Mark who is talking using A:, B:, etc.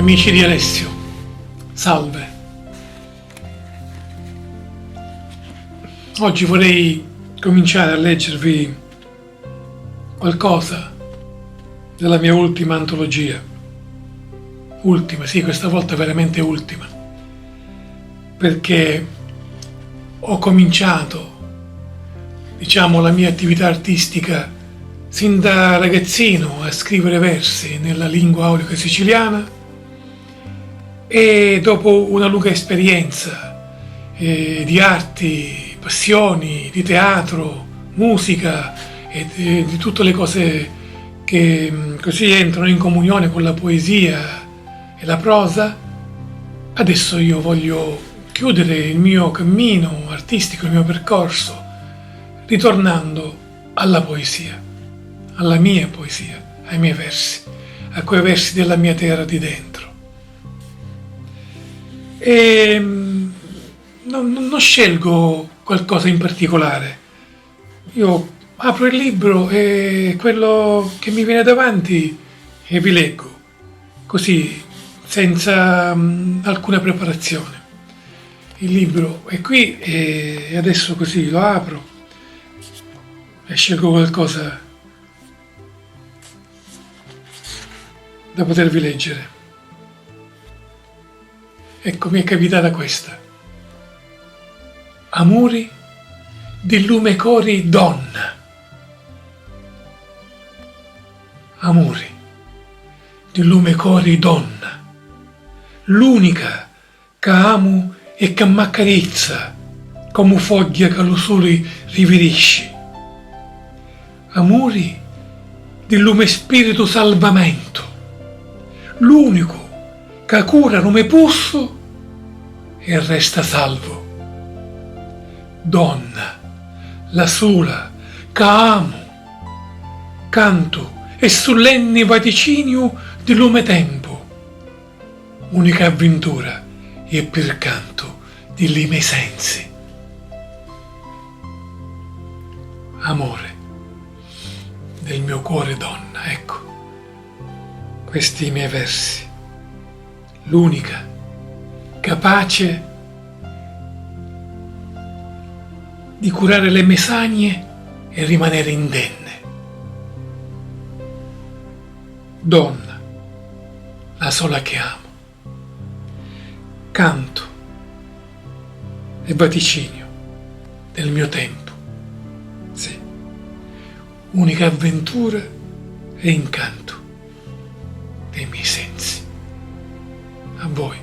A: Amici di Alessio, salve. Oggi vorrei cominciare a leggervi qualcosa della mia ultima antologia. Ultima, sì, questa volta veramente ultima. Perché ho cominciato, la mia attività artistica sin da ragazzino a scrivere versi nella lingua aulica siciliana e dopo una lunga esperienza di arti, passioni, di teatro, musica e di tutte le cose che così entrano in comunione con la poesia e la prosa, adesso io voglio chiudere il mio cammino artistico, il mio percorso, ritornando alla poesia, alla mia poesia, ai miei versi, a quei versi della mia terra di dentro. E non scelgo qualcosa in particolare. Io apro il libro e quello che mi viene davanti e vi leggo, così, senza alcuna preparazione. Il libro è qui e adesso così lo apro e scelgo qualcosa da potervi leggere. Ecco, mi è capitata questa. Amori di lume cori donna. Amori di lume cori donna. L'unica che amo e che m'accarezza come foglia che lo sole riverisce. Amori di lume spirito salvamento. L'unico che cura come posso e resta salvo. Donna, la sola che amo, canto e solenni vaticinio di lume tempo, unica avventura e per canto di li miei sensi. Amore del mio cuore donna, ecco, questi miei versi. L'unica capace di curare le mesagne e rimanere indenne. Donna, la sola che amo. Canto e vaticinio del mio tempo. Sì, unica avventura e incanto dei miei sensi. A voi.